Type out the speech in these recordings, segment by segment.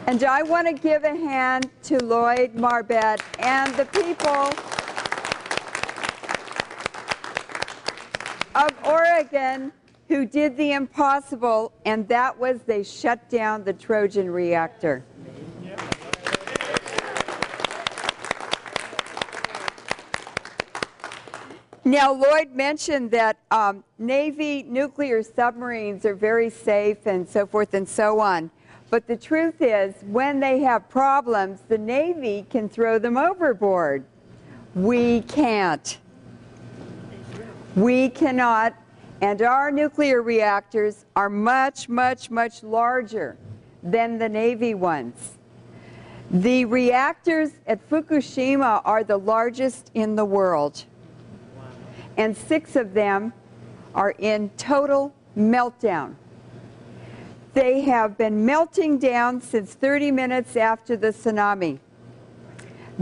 And I want to give a hand to Lloyd Marbet and the people of Oregon who did the impossible, and that was they shut down the Trojan reactor. Now, Lloyd mentioned that Navy nuclear submarines are very safe and so forth and so on. But the truth is, when they have problems, the Navy can throw them overboard. We can't. We cannot. And our nuclear reactors are much, much, much larger than the Navy ones. The reactors at Fukushima are the largest in the world. And 6 of them are in total meltdown. They have been melting down since 30 minutes after the tsunami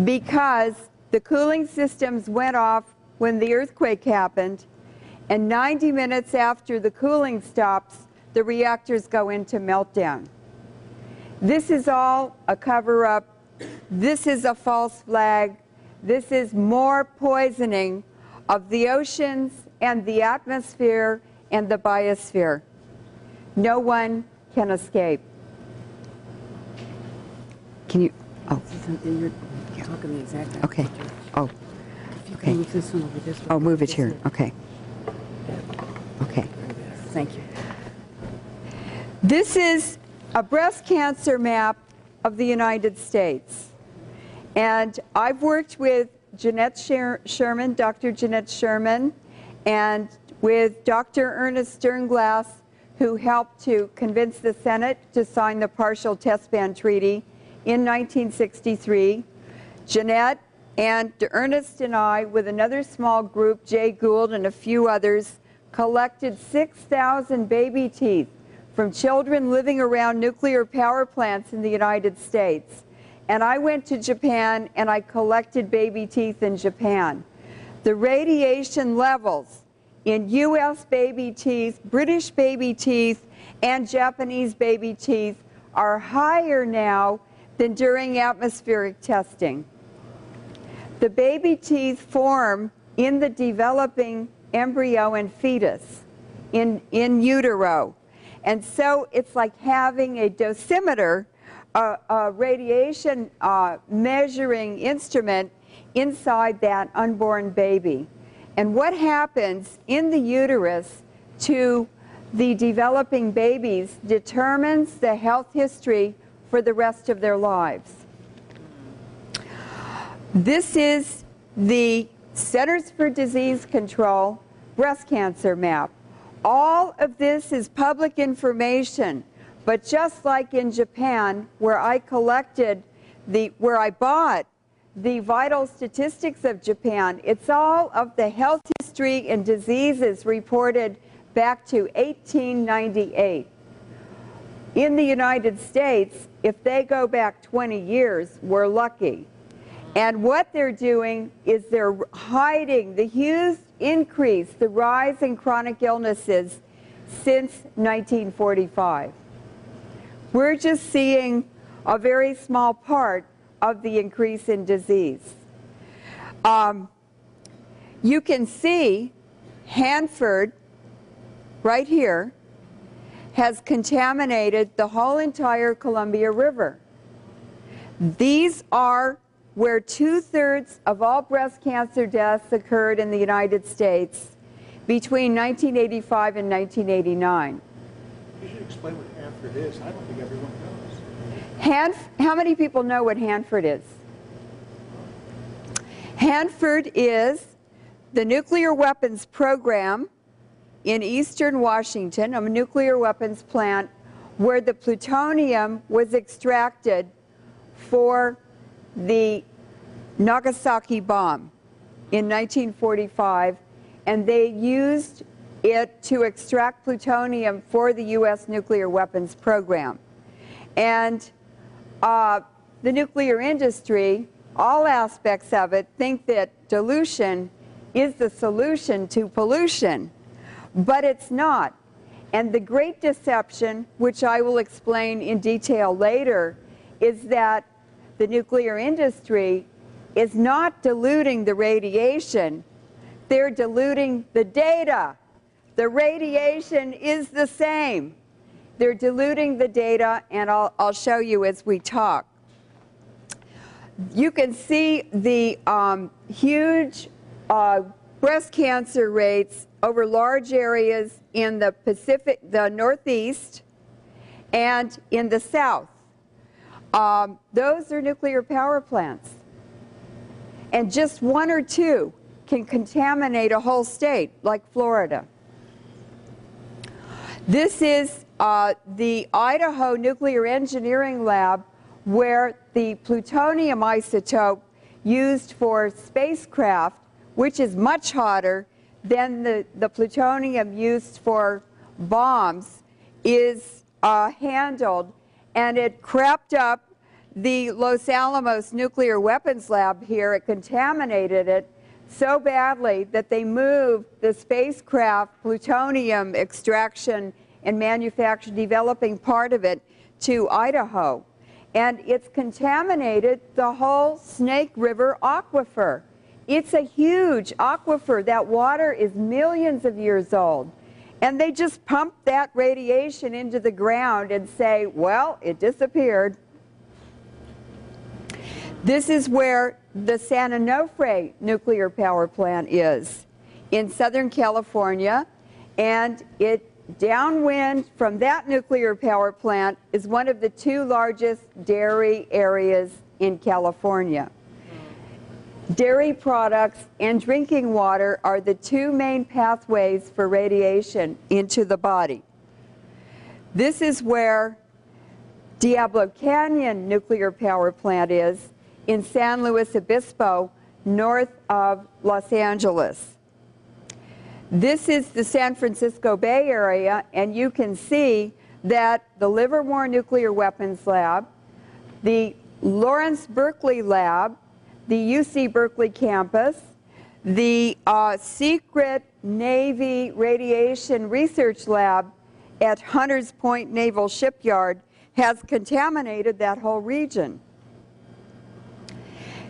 because the cooling systems went off when the earthquake happened, and 90 minutes after the cooling stops, the reactors go into meltdown. This is all a cover-up. This is a false flag. This is more poisoning of the oceans and the atmosphere and the biosphere. No one can escape. Can you? Oh. You're talking the exact. Okay. Oh. If you Okay. can move this one over this way. Oh, move it here. Okay. Okay. Thank you. This is a breast cancer map of the United States. And I've worked with Jeanette Sherman, Dr. Jeanette Sherman, and with Dr. Ernest Sternglass, who helped to convince the Senate to sign the Partial Test Ban Treaty in 1963. Jeanette and Ernest and I, with another small group, Jay Gould and a few others, collected 6,000 baby teeth from children living around nuclear power plants in the United States. And I went to Japan and I collected baby teeth in Japan. The radiation levels in US baby teeth, British baby teeth, and Japanese baby teeth are higher now than during atmospheric testing. The baby teeth form in the developing embryo and fetus in utero. And so it's like having a dosimeter, a radiation measuring instrument inside that unborn baby. And what happens in the uterus to the developing babies determines the health history for the rest of their lives. This is the Centers for Disease Control breast cancer map. All of this is public information, but just like in Japan, where I bought the vital statistics of Japan, it's all of the health history and diseases reported back to 1898. In the United States, if they go back 20 years, we're lucky. And what they're doing is they're hiding the huge increase, the rise in chronic illnesses since 1945. We're just seeing a very small part of the increase in disease. You can see Hanford, right here, has contaminated the whole entire Columbia River. These are where 2/3 of all breast cancer deaths occurred in the United States between 1985 and 1989. You should explain what Hanford is. I don't think everyone knows. How many people know what Hanford is? Hanford is the nuclear weapons program in eastern Washington, a nuclear weapons plant where the plutonium was extracted for the Nagasaki bomb in 1945, and they used it to extract plutonium for the U.S. nuclear weapons program. And the nuclear industry, all aspects of it, think that dilution is the solution to pollution, but it's not. And the great deception, which I will explain in detail later, is that the nuclear industry is not diluting the radiation, they're diluting the data. The radiation is the same. They're diluting the data, and I'll show you as we talk. You can see the huge breast cancer rates over large areas in the Pacific, the Northeast, and in the South. Those are nuclear power plants. And just one or two can contaminate a whole state, like Florida. This is the Idaho Nuclear Engineering Lab, where the plutonium isotope used for spacecraft, which is much hotter than the plutonium used for bombs, is handled, and it crept up the Los Alamos Nuclear Weapons Lab here. It contaminated it so badly that they moved the spacecraft plutonium extraction and manufacture, developing part of it, to Idaho. And it's contaminated the whole Snake River aquifer. It's a huge aquifer. That water is millions of years old. And they just pump that radiation into the ground and say, well, it disappeared. This is where the San Onofre nuclear power plant is, in Southern California, and it downwind from that nuclear power plant is one of the two largest dairy areas in California. Dairy products and drinking water are the two main pathways for radiation into the body. This is where Diablo Canyon nuclear power plant is, in San Luis Obispo, north of Los Angeles. This is the San Francisco Bay Area, and you can see that the Livermore Nuclear Weapons Lab, the Lawrence Berkeley Lab, the UC Berkeley campus, the secret Navy Radiation Research Lab at Hunters Point Naval Shipyard has contaminated that whole region.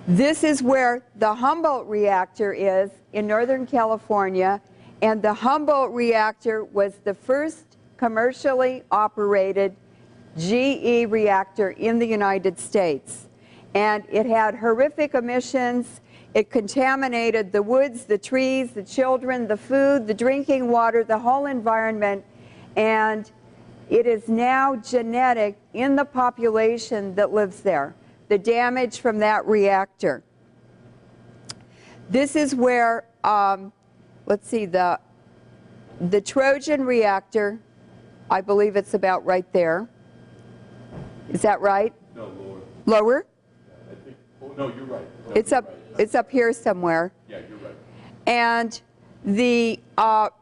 This is where the Humboldt Reactor is in Northern California, and the Humboldt Reactor was the first commercially operated GE reactor in the United States. And it had horrific emissions. It contaminated the woods, the trees, the children, the food, the drinking water, the whole environment. And it is now genetic in the population that lives there, the damage from that reactor. This is where, let's see, the Trojan reactor, I believe it's about right there. Is that right? No, lower. Lower? Yeah, I think, oh, no, you're right. No, It's you're up. right. It's up here somewhere. Yeah, you're right. And the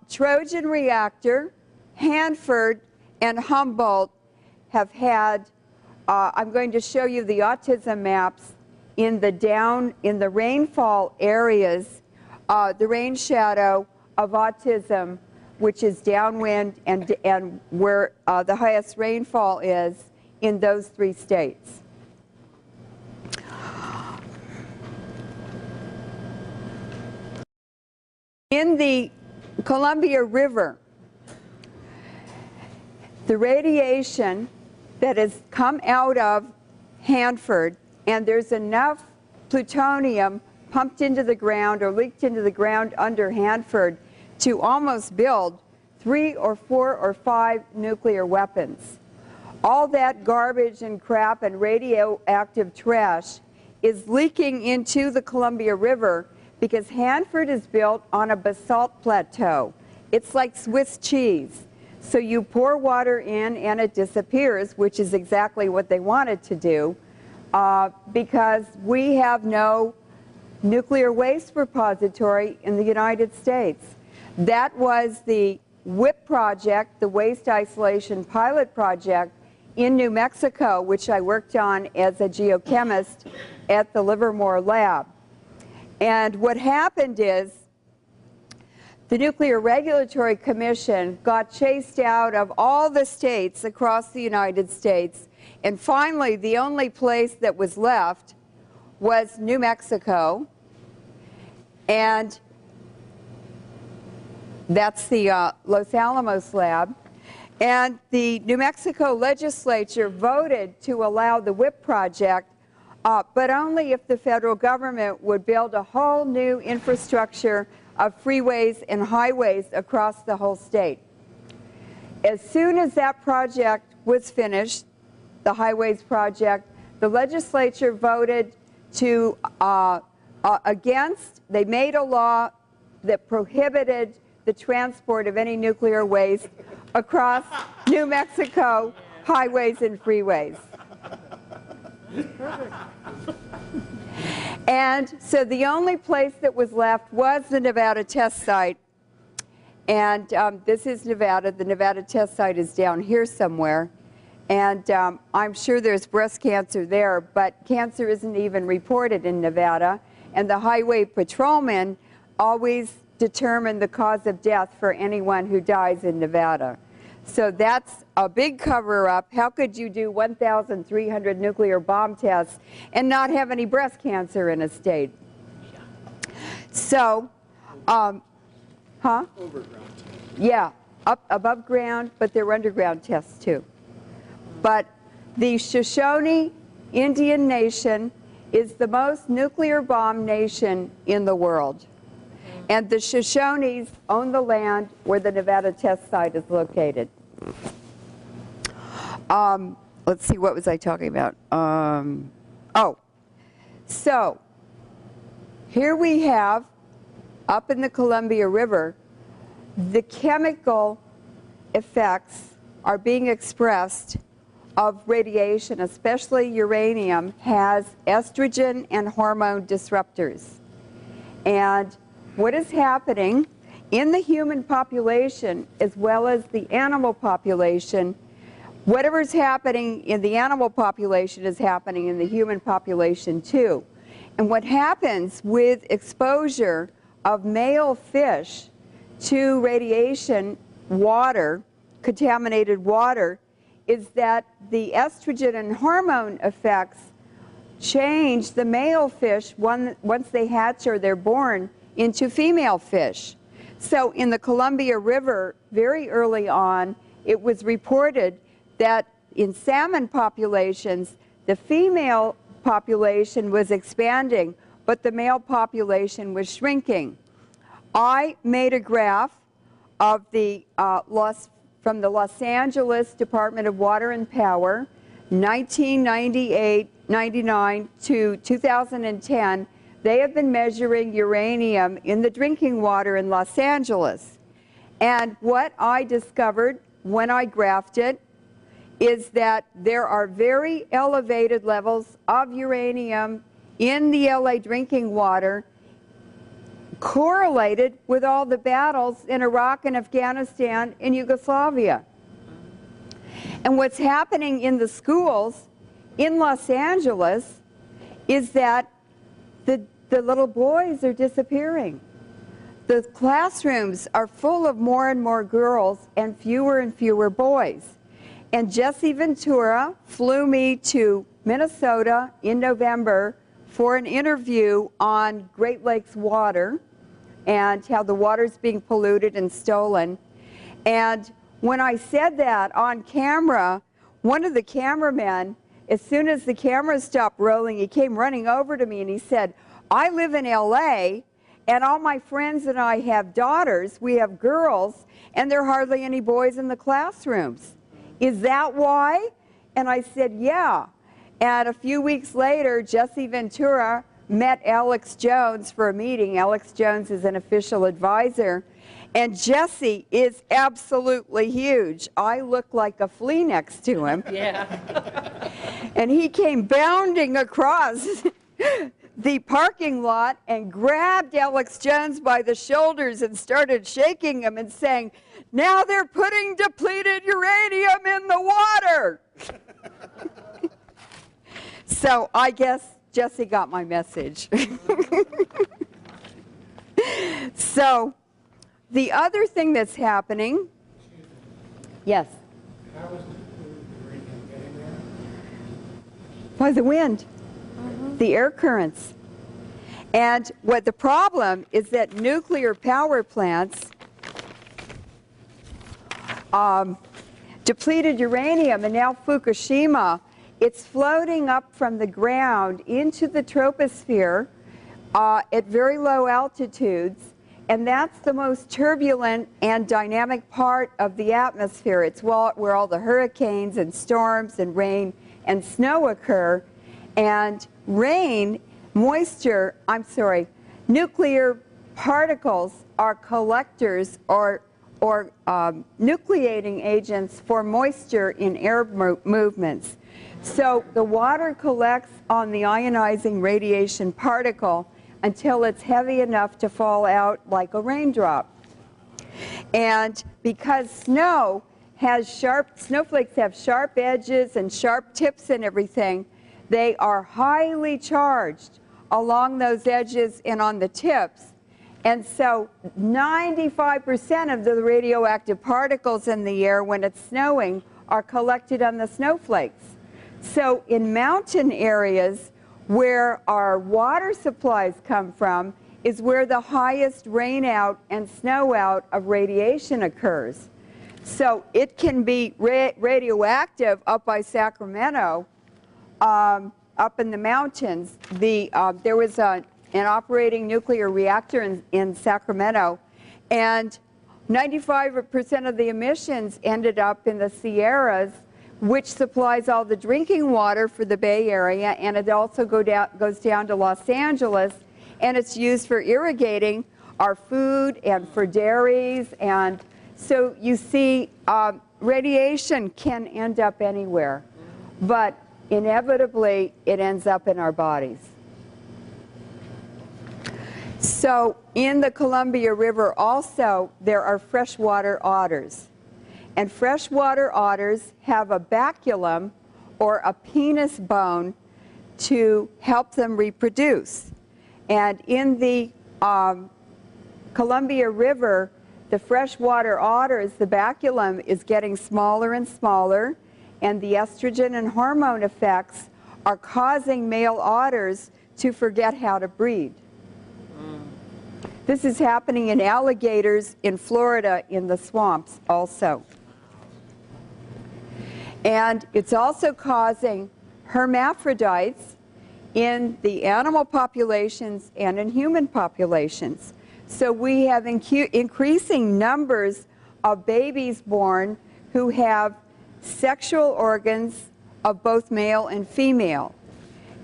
Trojan reactor, Hanford, and Humboldt have had. I'm going to show you the autism maps in the rainfall areas, the rain shadow of autism, which is downwind and where the highest rainfall is in those three states. In the Columbia River, the radiation that has come out of Hanford, and there's enough plutonium pumped into the ground or leaked into the ground under Hanford to almost build 3 or 4 or 5 nuclear weapons. All that garbage and crap and radioactive trash is leaking into the Columbia River because Hanford is built on a basalt plateau. It's like Swiss cheese. So you pour water in and it disappears, which is exactly what they wanted to do, because we have no nuclear waste repository in the United States. That was the WIP project, the Waste Isolation Pilot Project in New Mexico, which I worked on as a geochemist at the Livermore lab. And what happened is the Nuclear Regulatory Commission got chased out of all the states across the United States And finally, the only place that was left was New Mexico, and that's the Los Alamos lab. And the New Mexico legislature voted to allow the WIP project, but only if the federal government would build a whole new infrastructure of freeways and highways across the whole state. As soon as that project was finished, the highways project, the legislature voted to they made a law that prohibited the transport of any nuclear waste across New Mexico highways and freeways. And so the only place that was left was the Nevada test site. And this is Nevada. The Nevada test site is down here somewhere. And I'm sure there's breast cancer there, but cancer isn't even reported in Nevada. And the highway patrolmen always determine the cause of death for anyone who dies in Nevada. So that's a big cover-up. How could you do 1,300 nuclear bomb tests and not have any breast cancer in a state? So, Overground. yeah, up above ground, but there are underground tests too. But the Shoshone Indian Nation is the most nuclear bomb nation in the world. And the Shoshones own the land where the Nevada test site is located. Let's see, what was I talking about? So here we have, up in the Columbia River, the chemical effects are being expressed of radiation, especially uranium, has estrogen and hormone disruptors. And what is happening in the human population as well as the animal population, whatever's happening in the animal population is happening in the human population too. And what happens with exposure of male fish to radiation water, contaminated water, is that the estrogen and hormone effects change the male fish once they hatch or they're born into female fish. So in the Columbia River, very early on, it was reported that in salmon populations, the female population was expanding, but the male population was shrinking. I made a graph of the from the Los Angeles Department of Water and Power, 1998-99 to 2010. They have been measuring uranium in the drinking water in Los Angeles. And what I discovered when I graphed it is that there are very elevated levels of uranium in the LA drinking water, correlated with all the battles in Iraq and Afghanistan and Yugoslavia. And what's happening in the schools in Los Angeles is that the little boys are disappearing. The classrooms are full of more and more girls and fewer boys. And Jesse Ventura flew me to Minnesota in November for an interview on Great Lakes water and how the water's being polluted and stolen. And when I said that on camera, one of the cameramen, as soon as the camera stopped rolling, he came running over to me and he said, "I live in LA and all my friends and I have daughters, we have girls, and there are hardly any boys in the classrooms. Is that why?" And I said, "Yeah." And a few weeks later, Jesse Ventura met Alex Jones for a meeting. Alex Jones is an official advisor. And Jesse is absolutely huge. I look like a flea next to him. Yeah. And he came bounding across the parking lot and grabbed Alex Jones by the shoulders and started shaking him and saying, "Now they're putting depleted uranium in the water." So I guess Jesse got my message. So the other thing that's happening, yes? How is the uranium getting there? Why, the wind, the air currents. And what the problem is that nuclear power plants, depleted uranium, and now Fukushima, it's floating up from the ground into the troposphere at very low altitudes, and that's the most turbulent and dynamic part of the atmosphere. It's where all the hurricanes and storms and rain and snow occur. And nuclear particles are collectors or nucleating agents for moisture in air movements. So the water collects on the ionizing radiation particle until it's heavy enough to fall out like a raindrop. And because snowflakes have sharp edges and sharp tips and everything, they are highly charged along those edges and on the tips. And so 95% of the radioactive particles in the air when it's snowing are collected on the snowflakes. So in mountain areas where our water supplies come from is where the highest rain out and snow out of radiation occurs. So it can be radioactive up by Sacramento, up in the mountains. There was an operating nuclear reactor in Sacramento, and 95% of the emissions ended up in the Sierras, which supplies all the drinking water for the Bay Area, and it also goes down to Los Angeles, and it's used for irrigating our food and for dairies. And so you see, radiation can end up anywhere, but inevitably it ends up in our bodies. So in the Columbia River also, there are freshwater otters. And freshwater otters have a baculum, or a penis bone, to help them reproduce. And in the Columbia River, the freshwater otters, the baculum is getting smaller and smaller, and the estrogen and hormone effects are causing male otters to forget how to breed. This is happening in alligators in Florida in the swamps also. And it's also causing hermaphrodites in the animal populations and in human populations. So we have increasing numbers of babies born who have sexual organs of both male and female.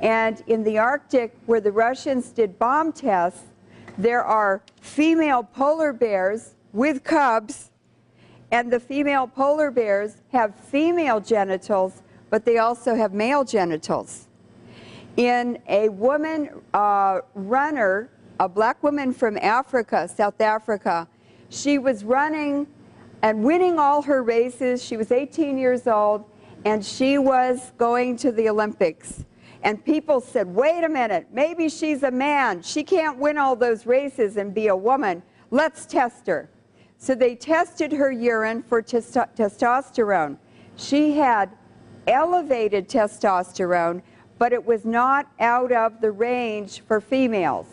And in the Arctic, where the Russians did bomb tests, there are female polar bears with cubs, and the female polar bears have female genitals, but they also have male genitals. In a woman runner, a black woman from Africa, South Africa, she was running and winning all her races. She was 18 years old, and she was going to the Olympics. And people said, wait a minute, maybe she's a man. She can't win all those races and be a woman. Let's test her. So they tested her urine for testosterone. She had elevated testosterone, but it was not out of the range for females.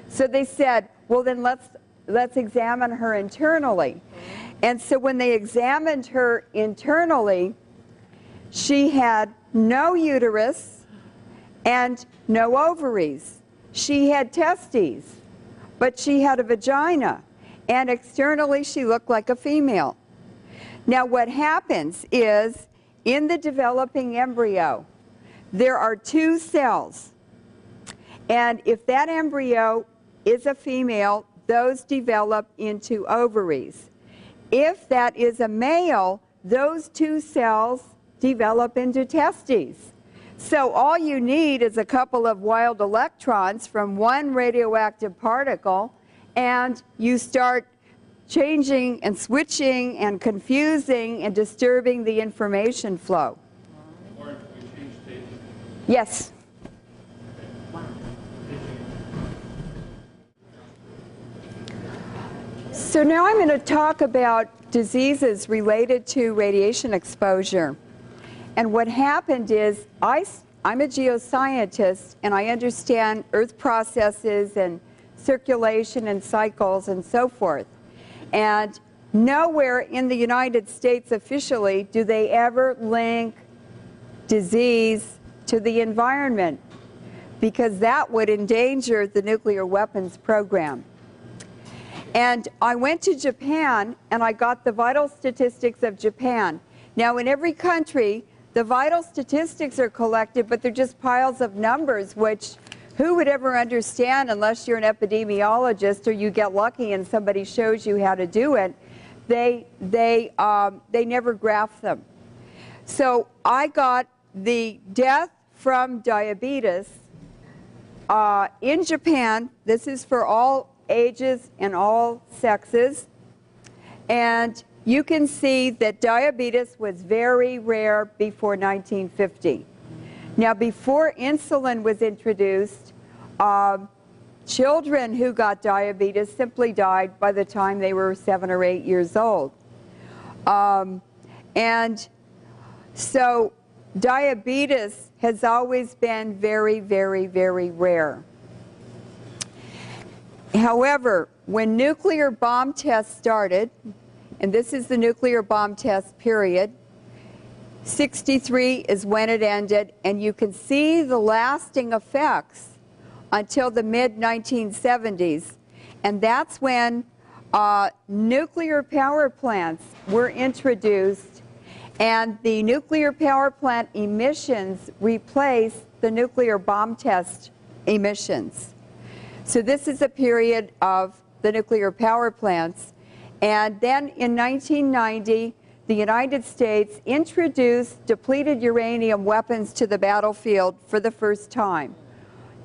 So they said, well, then let's examine her internally. And so when they examined her internally, she had no uterus and no ovaries. She had testes, but she had a vagina, and externally she looked like a female. Now what happens is, in the developing embryo, there are two cells, and if that embryo is a female, those develop into ovaries. If that is a male, those two cells develop into testes. So all you need is a couple of wild electrons from one radioactive particle, and you start changing and switching and confusing and disturbing the information flow. Leuren, can we change stage? Yes. So now I'm going to talk about diseases related to radiation exposure. And what happened is I I'm a geoscientist and I understand earth processes and circulation and cycles and so forth. And nowhere in the United States officially do they ever link disease to the environment, because that would endanger the nuclear weapons program. And I went to Japan and I got the vital statistics of Japan. Now in every country, the vital statistics are collected, but they're just piles of numbers, which who would ever understand unless you're an epidemiologist or you get lucky and somebody shows you how to do it. They never graph them. So I got the death from diabetes in Japan. This is for all ages and all sexes. And you can see that diabetes was very rare before 1950. Now, before insulin was introduced, children who got diabetes simply died by the time they were 7 or 8 years old. And so diabetes has always been very, very, very rare. However, when nuclear bomb tests started, and this is the nuclear bomb test period, 63 is when it ended, and you can see the lasting effects until the mid-1970s. And that's when nuclear power plants were introduced, and the nuclear power plant emissions replaced the nuclear bomb test emissions. So this is a period of the nuclear power plants. And then in 1990, the United States introduced depleted uranium weapons to the battlefield for the first time.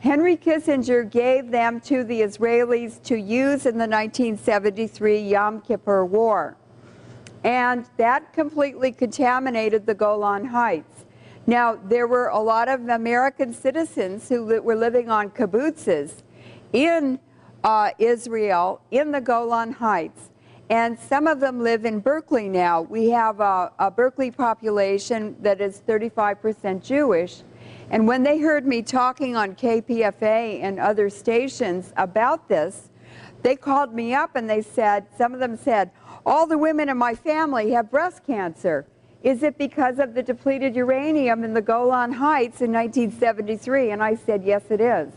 Henry Kissinger gave them to the Israelis to use in the 1973 Yom Kippur War. And that completely contaminated the Golan Heights. Now, there were a lot of American citizens who were living on kibbutzes in Israel, in the Golan Heights. And some of them live in Berkeley now. We have a Berkeley population that is 35% Jewish. And when they heard me talking on KPFA and other stations about this, they called me up and they said, some of them said, all the women in my family have breast cancer. Is it because of the depleted uranium in the Golan Heights in 1973? And I said, yes, it is.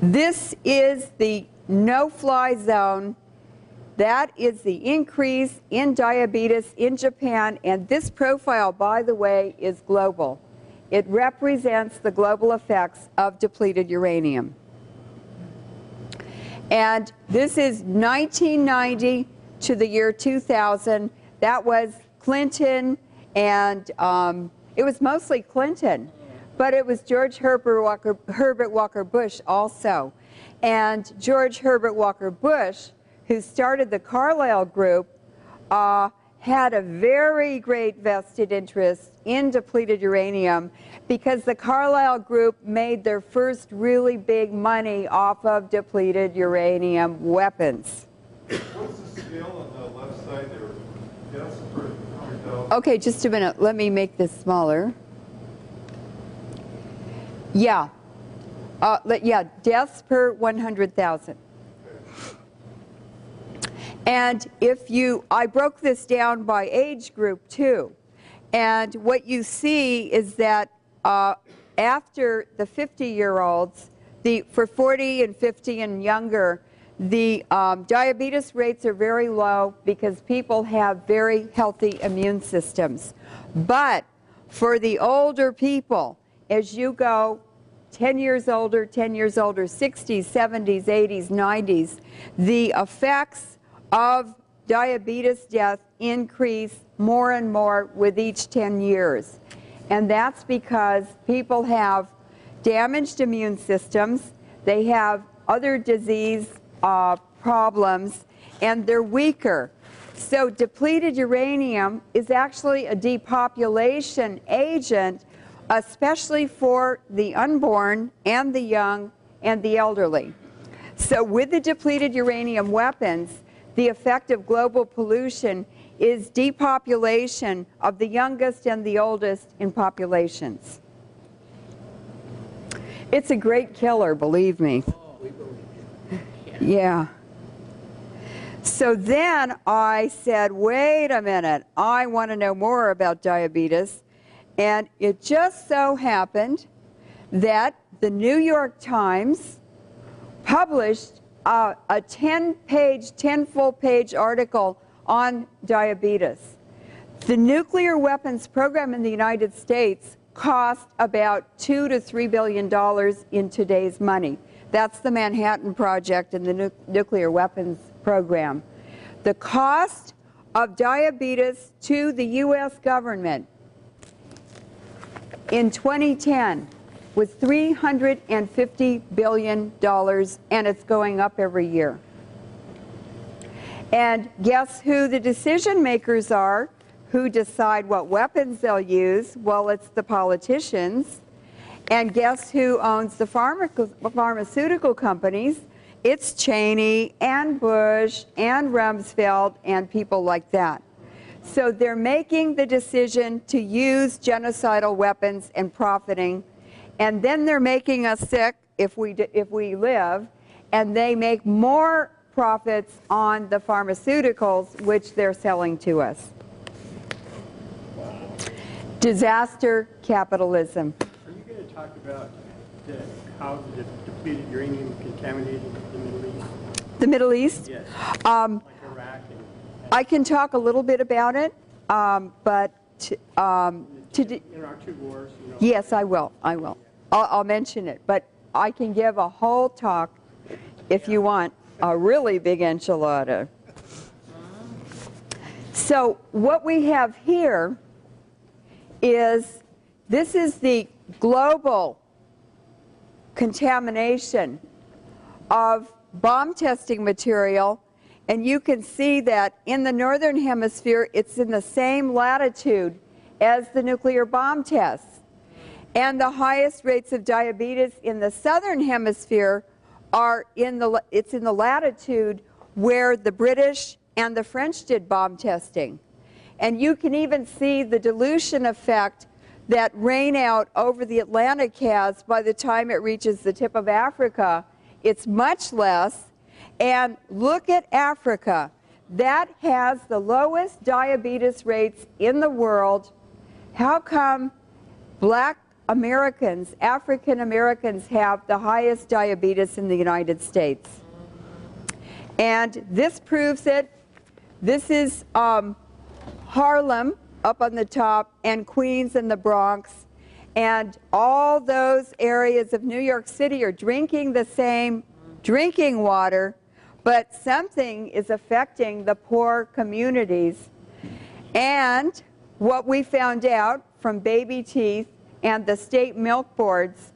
This is the no-fly zone. That is the increase in diabetes in Japan, and this profile, by the way, is global. It represents the global effects of depleted uranium. And this is 1990 to the year 2000. That was Clinton, and it was mostly Clinton, but it was George Herbert Walker Bush also. And George Herbert Walker Bush, who started the Carlyle Group, had a very great vested interest in depleted uranium because the Carlyle Group made their first really big money off of depleted uranium weapons. What's the scale on the left side there? Deaths per 100,000? Okay, just a minute. Let me make this smaller. Yeah. Yeah, deaths per 100,000. And if you, I broke this down by age group too. And what you see is that after the 50-year-olds, for 40 and 50 and younger, the diabetes rates are very low because people have very healthy immune systems. But for the older people, as you go 10 years older, 60s, 70s, 80s, 90s, the effects of diabetes death increase more and more with each 10 years. And that's because people have damaged immune systems, they have other disease problems, and they're weaker. So depleted uranium is actually a depopulation agent, especially for the unborn and the young and the elderly. So with the depleted uranium weapons, the effect of global pollution is depopulation of the youngest and the oldest in populations. It's a great killer, believe me. Yeah. So then I said, wait a minute, I want to know more about diabetes. And it just so happened that the New York Times published a 10 full page article on diabetes. The nuclear weapons program in the United States cost about $2 to $3 billion in today's money. That's the Manhattan Project and the nuclear weapons program. The cost of diabetes to the U.S. government in 2010 was $350 billion, and it's going up every year. And guess who the decision makers are who decide what weapons they'll use? Well, it's the politicians. And guess who owns the pharmaceutical companies? It's Cheney and Bush and Rumsfeld and people like that. So they're making the decision to use genocidal weapons and profiting, and then they're making us sick if we live, and they make more profits on the pharmaceuticals which they're selling to us. Disaster capitalism. Are you going to talk about how the depleted uranium contaminated the Middle East? The Middle East? Yes. Like Iraq and I can talk a little bit about it, but in our two wars, you know. yes, I will. I'll mention it, but I can give a whole talk if you want a really big enchilada. So what we have here is, this is the global contamination of bomb testing material, and you can see that in the northern hemisphere it's in the same latitude as the nuclear bomb tests. And the highest rates of diabetes in the southern hemisphere are in the latitude where the British and the French did bomb testing. And you can even see the dilution effect that rainout over the Atlantic has by the time it reaches the tip of Africa. It's much less. And look at Africa. That has the lowest diabetes rates in the world. How come black Americans, African Americans, have the highest diabetes in the United States? And this proves it. This is Harlem up on the top, and Queens and the Bronx, and all those areas of New York City are drinking the same drinking water, but something is affecting the poor communities. And what we found out from baby teeth and the state milk boards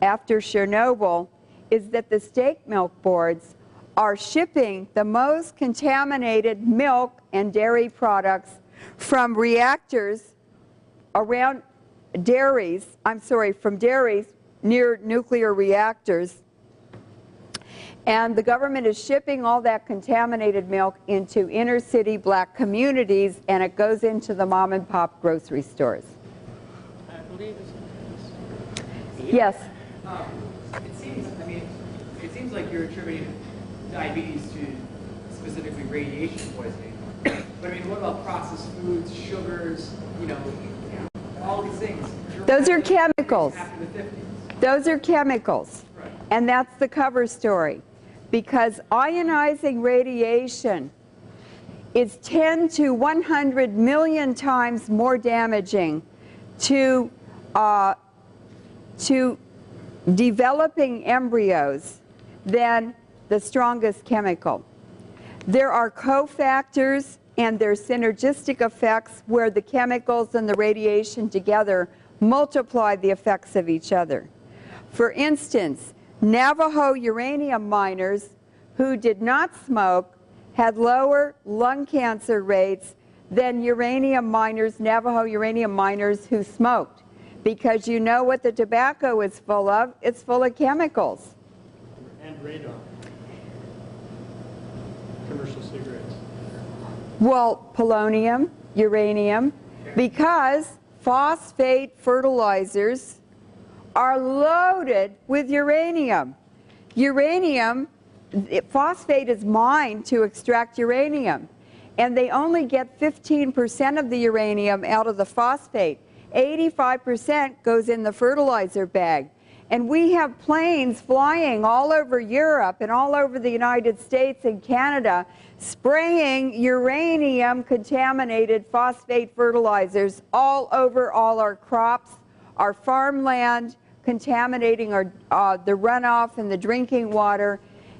after Chernobyl is that the state milk boards are shipping the most contaminated milk and dairy products from reactors around dairies, from dairies near nuclear reactors. And the government is shipping all that contaminated milk into inner city black communities, and it goes into the mom and pop grocery stores. I believe Yes? It seems like you're attributing diabetes to specifically radiation poisoning. But I mean, what about processed foods, sugars, all these things? Those are chemicals. After the 50s. Those are chemicals. Right. And that's the cover story. Because ionizing radiation is 10 to 100 million times more damaging to developing embryos than the strongest chemical. There are cofactors and there's synergistic effects where the chemicals and the radiation together multiply the effects of each other. For instance, Navajo uranium miners who did not smoke had lower lung cancer rates than Navajo uranium miners who smoked. Because you know what the tobacco is full of? It's full of chemicals. And radon. Commercial cigarettes. Well, polonium, uranium, because phosphate fertilizers are loaded with uranium. Phosphate is mined to extract uranium, and they only get 15% of the uranium out of the phosphate. 85% goes in the fertilizer bag. And we have planes flying all over Europe and all over the United States and Canada spraying uranium-contaminated phosphate fertilizers all over all our crops, our farmland, contaminating the runoff and the drinking water,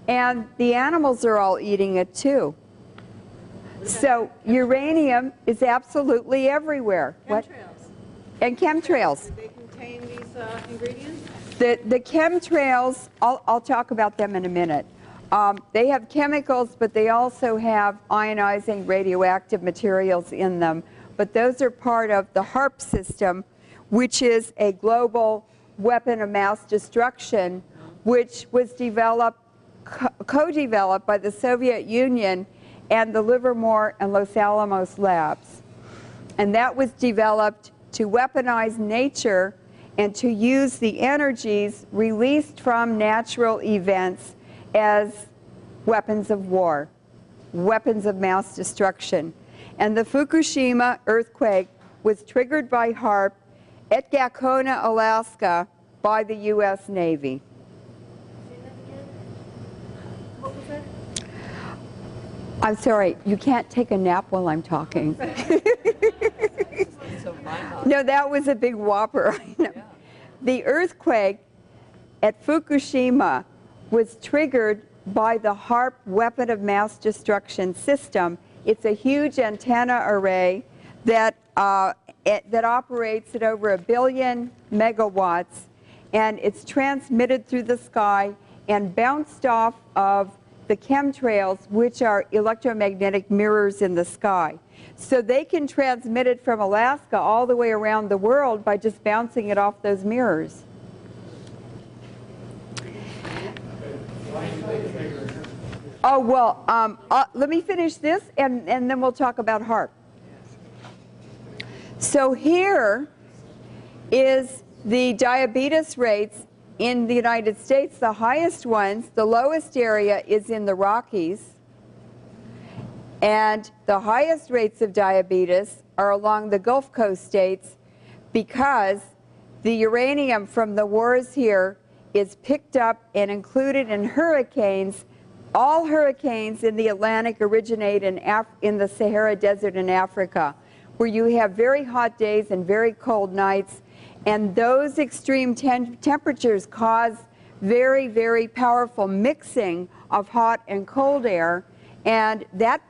and the animals are all eating it too. So uranium is absolutely everywhere. Chemtrails. And chemtrails. Do they contain these ingredients? The chemtrails, I'll talk about them in a minute. They have chemicals, but they also have ionizing radioactive materials in them. But those are part of the HAARP system, which is a global weapon of mass destruction, which was developed, co-developed by the Soviet Union and the Livermore and Los Alamos labs. And that was developed to weaponize nature and to use the energies released from natural events as weapons of war, weapons of mass destruction. And the Fukushima earthquake was triggered by HAARP at Gakona, Alaska, by the U.S. Navy. What was that? I'm sorry, you can't take a nap while I'm talking. No, that was a big whopper. The earthquake at Fukushima was triggered by the HAARP weapon of mass destruction system. It's a huge antenna array that operates at over 1 billion megawatts, and it's transmitted through the sky and bounced off of the chemtrails, which are electromagnetic mirrors in the sky. So they can transmit it from Alaska all the way around the world by just bouncing it off those mirrors. Oh, well, let me finish this, and then we'll talk about HAARP. So here is the diabetes rates in the United States. The highest ones, the lowest area is in the Rockies. And the highest rates of diabetes are along the Gulf Coast states because the uranium from the wars here is picked up and included in hurricanes. All hurricanes in the Atlantic originate in the Sahara Desert in Africa, where you have very hot days and very cold nights. And those extreme temperatures cause very, very powerful mixing of hot and cold air. And that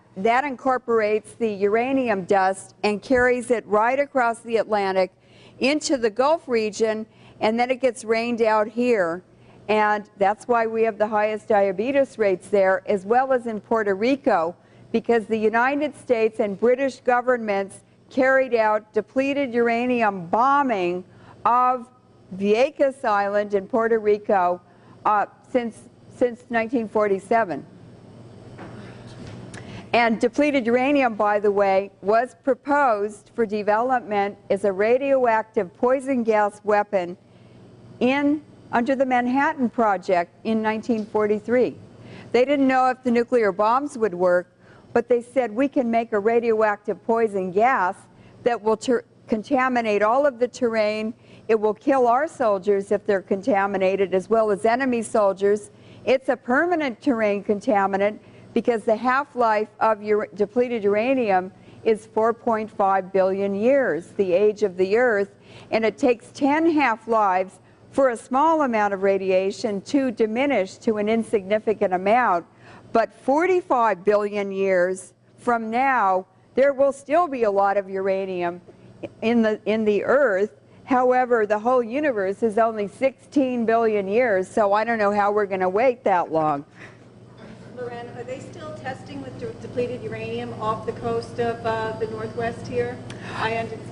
incorporates the uranium dust and carries it right across the Atlantic into the Gulf region, and then it gets rained out here. And that's why we have the highest diabetes rates there, as well as in Puerto Rico, because the United States and British governments carried out depleted uranium bombing of Vieques Island in Puerto Rico since 1947. And depleted uranium, by the way, was proposed for development as a radioactive poison gas weapon under the Manhattan Project in 1943. They didn't know if the nuclear bombs would work, but they said we can make a radioactive poison gas that will contaminate all of the terrain. It will kill our soldiers if they're contaminated, as well as enemy soldiers. It's a permanent terrain contaminant because the half-life of depleted uranium is 4.5 billion years, the age of the Earth, and it takes 10 half-lives for a small amount of radiation to diminish to an insignificant amount. But 45 billion years from now, there will still be a lot of uranium in the Earth. However, the whole universe is only 16 billion years, so I don't know how we're going to wait that long. Leuren, are they still testing with depleted uranium off the coast of the Northwest here? Do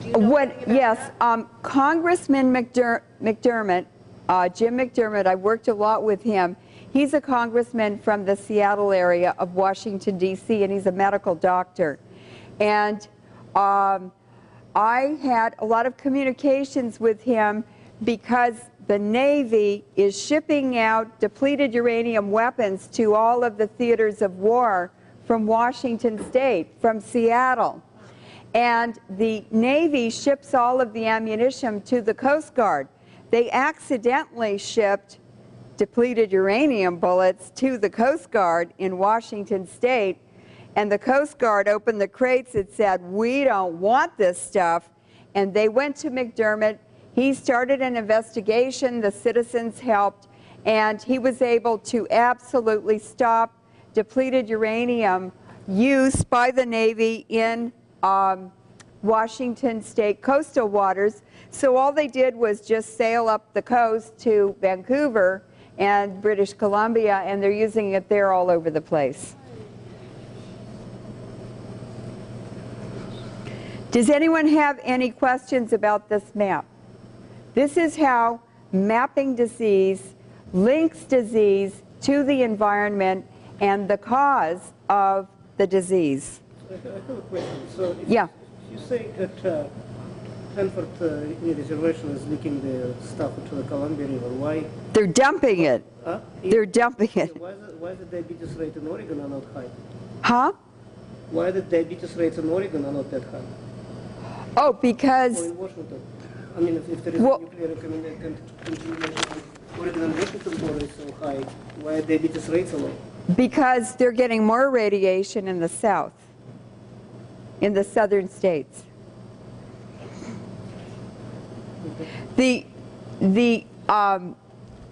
you know anything about yes, that? Congressman McDermott, Jim McDermott, I worked a lot with him. He's a congressman from the Seattle area of Washington, D.C., and he's a medical doctor. And I had a lot of communications with him because the Navy is shipping out depleted uranium weapons to all of the theaters of war from Washington State, from Seattle. And the Navy ships all of the ammunition to the Coast Guard. They accidentally shipped depleted uranium bullets to the Coast Guard in Washington State, and the Coast Guard opened the crates and said, "We don't want this stuff." And they went to McDermott. He started an investigation. The citizens helped, and he was able to absolutely stop depleted uranium use by the Navy in Washington State coastal waters. So all they did was just sail up the coast to Vancouver and British Columbia, and they're using it there all over the place. Does anyone have any questions about this map? This is how mapping disease links disease to the environment and the cause of the disease. I have a question. So if Yeah. you say that Hanford reservation is leaking the stuff into the Columbia River, why? They're dumping it. They're dumping it. Why the diabetes rate in Oregon are not high? Huh? Why the diabetes rates in Oregon are not that high? Oh, Or because, in Washington? I mean, if there is Well- nuclear contamination, Oregon and Washington border is so high, why are diabetes rates so low? because they're getting more radiation in the south, in the southern states.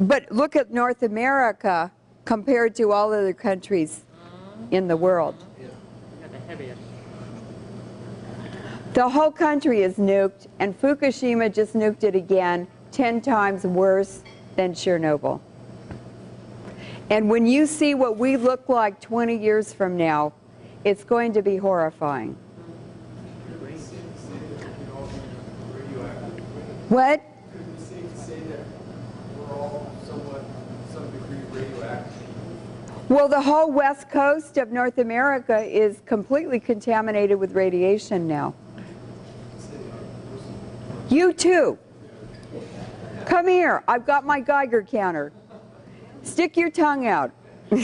But look at North America compared to all other countries in the world. The whole country is nuked, and Fukushima just nuked it again, 10 times worse than Chernobyl. And when you see what we look like 20 years from now, it's going to be horrifying. What? Well, the whole west coast of North America is completely contaminated with radiation now. You too. Come here. I've got my Geiger counter. Stick your tongue out. So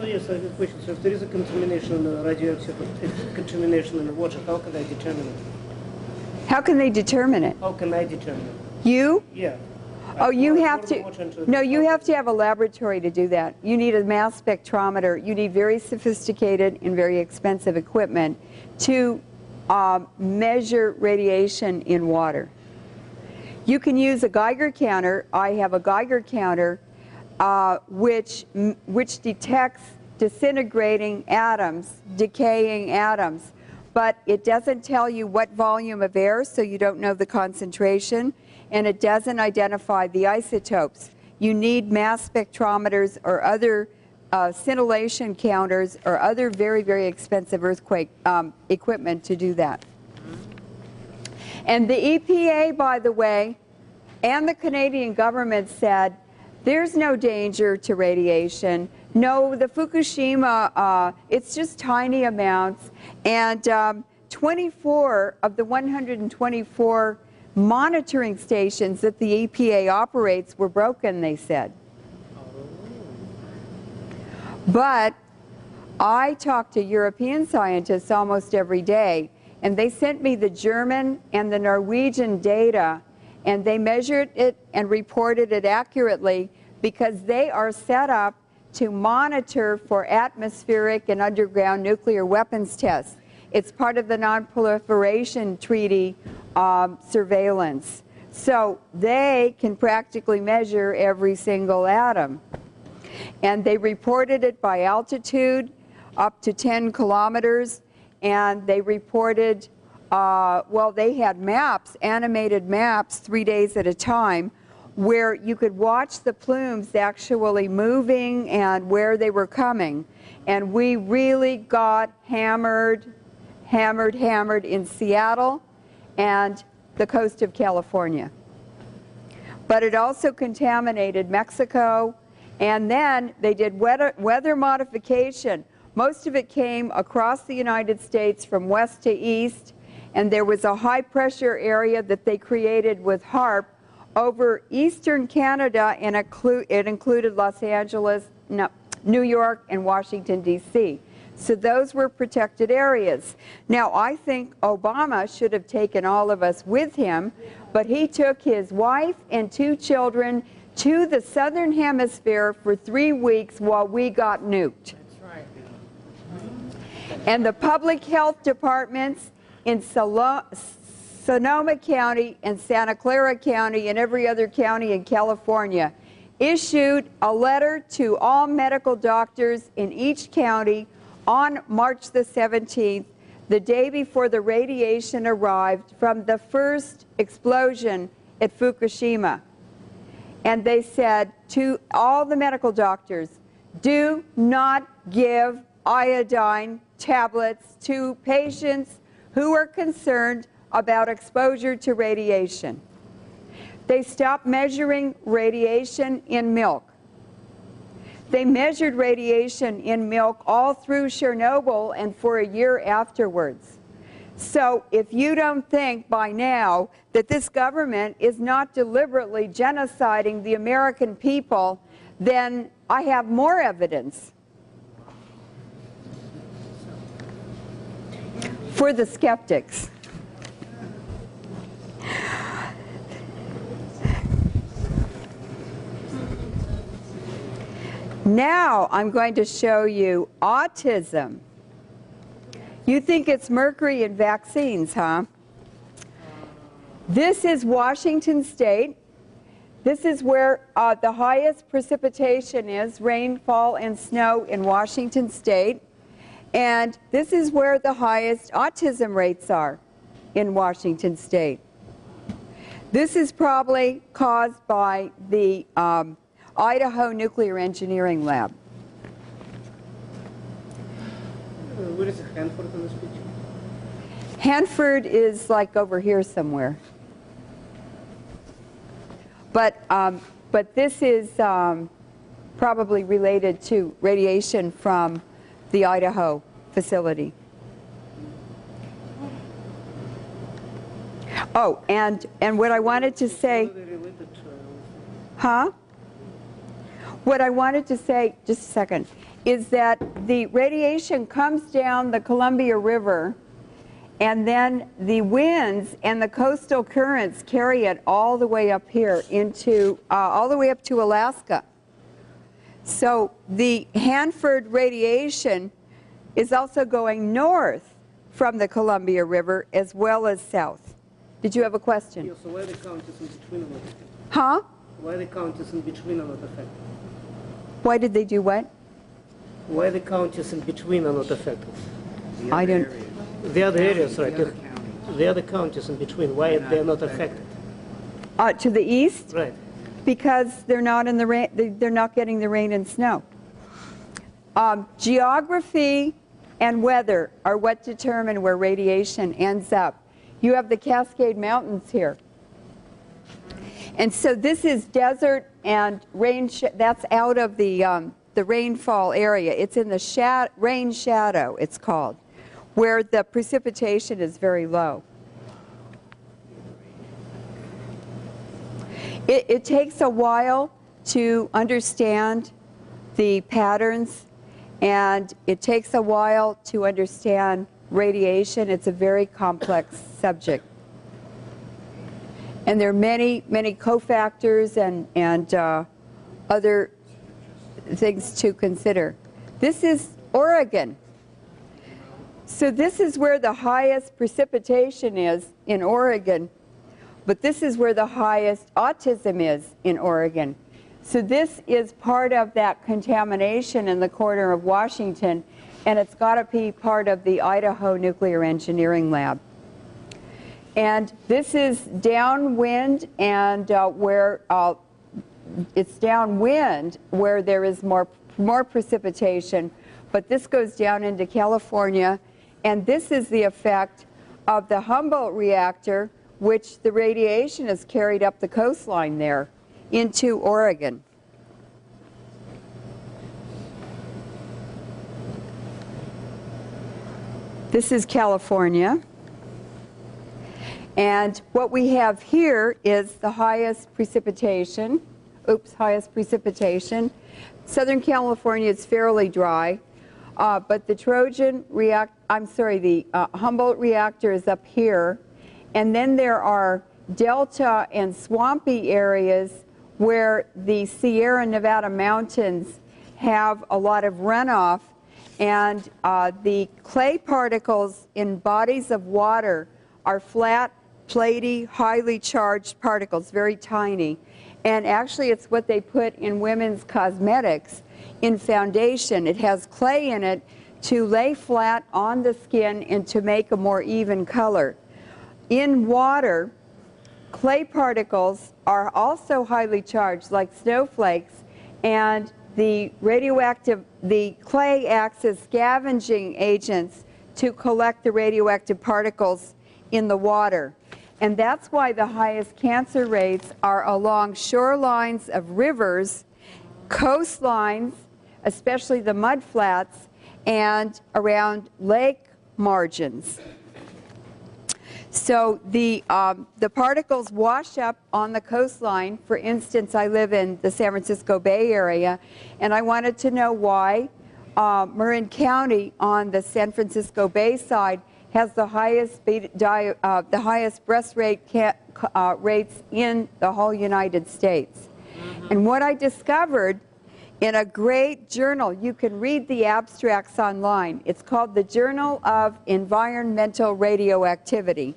yes, I have a question. So if there is a contamination, radioactive contamination in the water, how can I determine it? How can they determine it? How can I determine it? You? Yeah. Oh, you have pour the water to, into no, you have to have a laboratory to do that. You need a mass spectrometer. You need very sophisticated and very expensive equipment to measure radiation in water. You can use a Geiger counter. I have a Geiger counter which detects disintegrating atoms, decaying atoms, but it doesn't tell you what volume of air, so you don't know the concentration, and it doesn't identify the isotopes. You need mass spectrometers or other scintillation counters or other very, very expensive earthquake equipment to do that. And the EPA, by the way, and the Canadian government said, there's no danger to radiation. No, the Fukushima, it's just tiny amounts. And 24 of the 124 monitoring stations that the EPA operates were broken, they said. But I talk to European scientists almost every day, and they sent me the German and the Norwegian data, and they measured it and reported it accurately because they are set up to monitor for atmospheric and underground nuclear weapons tests. It's part of the Non-Proliferation Treaty surveillance. So they can practically measure every single atom. And they reported it by altitude up to 10 kilometers, and they reported, well, they had maps, animated maps, 3 days at a time, where you could watch the plumes actually moving and where they were coming. And we really got hammered in Seattle and the coast of California. But it also contaminated Mexico, and then they did weather modification. Most of it came across the United States from west to east, and there was a high pressure area that they created with HAARP over eastern Canada, and it included Los Angeles, New York, and Washington, D.C. So those were protected areas. Now, I think Obama should have taken all of us with him, but he took his wife and 2 children to the southern hemisphere for 3 weeks while we got nuked. That's right. And the public health departments in Sonoma County and Santa Clara County and every other county in California issued a letter to all medical doctors in each county on March the 17th, the day before the radiation arrived from the first explosion at Fukushima. And they said to all the medical doctors, do not give iodine tablets to patients who are concerned about exposure to radiation. They stopped measuring radiation in milk. They measured radiation in milk all through Chernobyl and for a year afterwards. So if you don't think by now that this government is not deliberately genociding the American people, then I have more evidence. For the skeptics. Now I'm going to show you autism. You think it's mercury in vaccines, huh? This is Washington State. This is where the highest precipitation is, rainfall and snow in Washington State. And this is where the highest autism rates are in Washington State. This is probably caused by the Idaho Nuclear Engineering Lab. Where is Hanford in this picture? Hanford is like over here somewhere. But this is probably related to radiation from the Idaho facility. Oh, and what I wanted to say, huh? What I wanted to say, just a second, is that the radiation comes down the Columbia River, and then the winds and the coastal currents carry it all the way up here into, all the way up to Alaska. So the Hanford radiation is also going north from the Columbia River as well as south. Did you have a question? Yeah, so why the count is in between a lot? Huh? Why the count is in between a lot effect? Why did they do what? Why the count is in between a lot effect? I don't. The other areas, right? The other counties in between. Why they're not affected? To the east? Right. Because they're not in the rain. They're not getting the rain and snow. Geography and weather are what determine where radiation ends up. You have the Cascade Mountains here. And so this is desert and rain, that's out of the rainfall area. It's in the rain shadow, it's called, where the precipitation is very low. It takes a while to understand the patterns, and it takes a while to understand radiation. It's a very complex subject. And there are many, many cofactors and other things to consider. This is Oregon. So this is where the highest precipitation is in Oregon, but this is where the highest autism is in Oregon. So this is part of that contamination in the corner of Washington, and it's got to be part of the Idaho Nuclear Engineering Lab. And this is downwind, and where it's downwind where there is more precipitation, but this goes down into California, and this is the effect of the Humboldt Reactor, which the radiation is carried up the coastline there into Oregon. This is California. And what we have here is the highest precipitation. Highest precipitation. Southern California is fairly dry, but the Humboldt Reactor is up here. And then there are delta and swampy areas where the Sierra Nevada mountains have a lot of runoff, and the clay particles in bodies of water are flat, platy, highly charged particles, very tiny. And actually it's what they put in women's cosmetics in foundation. It has clay in it to lay flat on the skin and to make a more even color. In water, clay particles are also highly charged, like snowflakes, and the clay acts as scavenging agents to collect the radioactive particles in the water. And that's why the highest cancer rates are along shorelines of rivers, coastlines, especially the mudflats, and around lake margins. So the particles wash up on the coastline. For instance, I live in the San Francisco Bay Area, and I wanted to know why Marin County on the San Francisco Bay side has the highest breast rates in the whole United States. And what I discovered in a great journal, you can read the abstracts online. It's called the Journal of Environmental Radioactivity.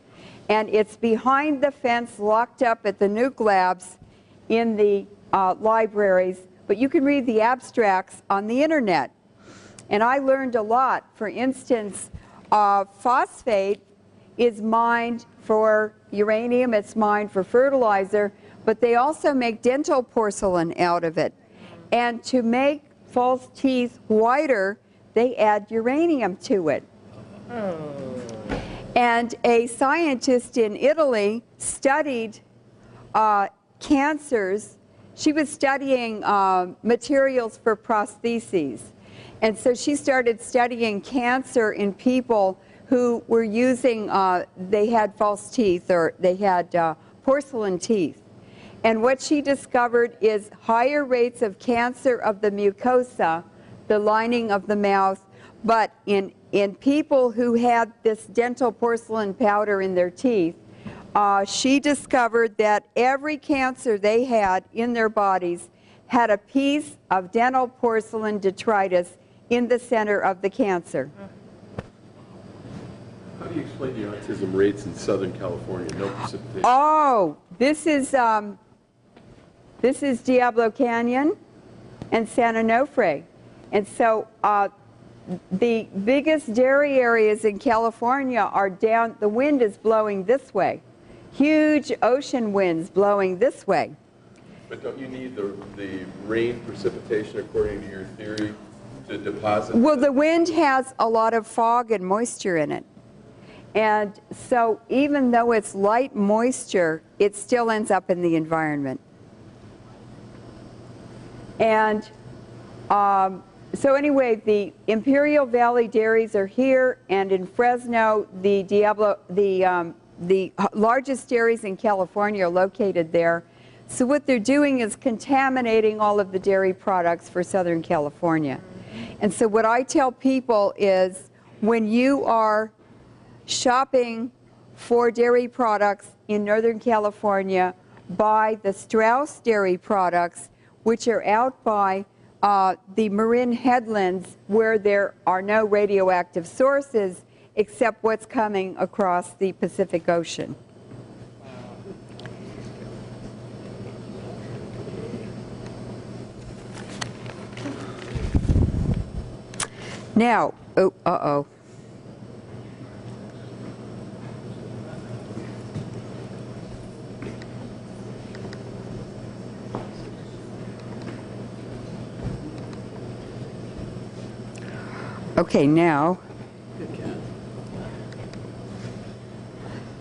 And it's behind the fence, locked up at the nuke labs in the libraries. But you can read the abstracts on the internet. And I learned a lot. For instance, phosphate is mined for uranium, it's mined for fertilizer, but they also make dental porcelain out of it. And to make false teeth whiter, they add uranium to it. And a scientist in Italy studied cancers. She was studying materials for prostheses. And so she started studying cancer in people who were using, they had false teeth or they had porcelain teeth. And what she discovered is higher rates of cancer of the mucosa, the lining of the mouth, but in people who had this dental porcelain powder in their teeth, she discovered that every cancer they had in their bodies had a piece of dental porcelain detritus in the center of the cancer. How do you explain the autism rates in Southern California? No precipitation. Oh, this is Diablo Canyon and San Onofre. And so the biggest dairy areas in California are down, the wind is blowing this way. Huge ocean winds blowing this way. But don't you need the rain precipitation, according to your theory, to deposit? Well, the wind has a lot of fog and moisture in it. And so even though it's light moisture, it still ends up in the environment. And so anyway, the Imperial Valley dairies are here, and in Fresno, the largest dairies in California are located there. So what they're doing is contaminating all of the dairy products for Southern California. And so what I tell people is, when you are shopping for dairy products in Northern California, buy the Strauss dairy products, which are out by the Marin headlands, where there are no radioactive sources except what's coming across the Pacific Ocean. Now, uh-oh. Okay, now,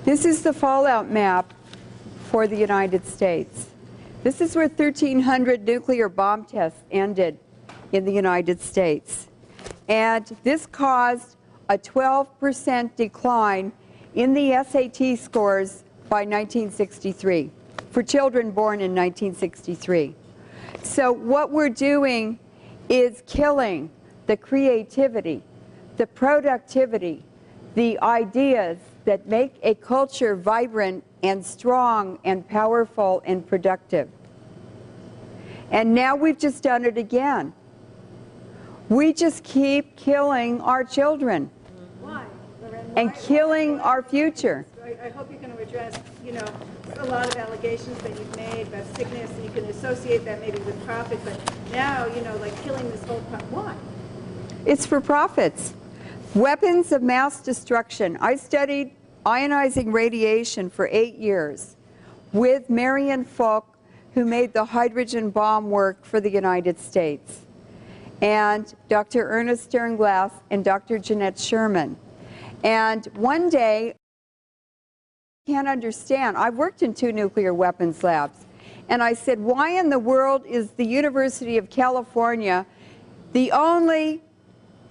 this is the fallout map for the United States. This is where 1,300 nuclear bomb tests ended in the United States. And this caused a 12% decline in the SAT scores by 1963 for children born in 1963. So what we're doing is killing the creativity, the productivity, the ideas that make a culture vibrant and strong and powerful and productive. And now we've just done it again. We just keep killing our children. Why, Leuren? And killing our future. I hope you're going to address, you know, a lot of allegations that you've made about sickness, and you can associate that maybe with profit, but now, you know, like killing this whole, why? It's for profits. Weapons of mass destruction. I studied ionizing radiation for 8 years with Marion Folk, who made the hydrogen bomb work for the United States, and Dr. Ernest Sternglass and Dr. Jeanette Sherman. And one day, I can't understand. I've worked in 2 nuclear weapons labs, and I said, why in the world is the University of California the only,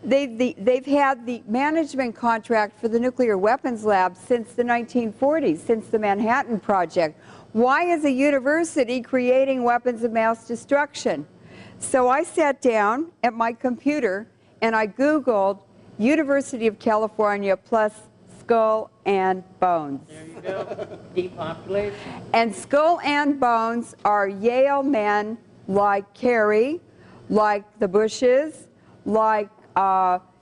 they've had the management contract for the nuclear weapons lab since the 1940s, since the Manhattan Project. Why is a university creating weapons of mass destruction? So I sat down at my computer and I Googled University of California plus Skull and Bones. There you go. Depopulation. And Skull and Bones are Yale men like Kerry, like the Bushes, like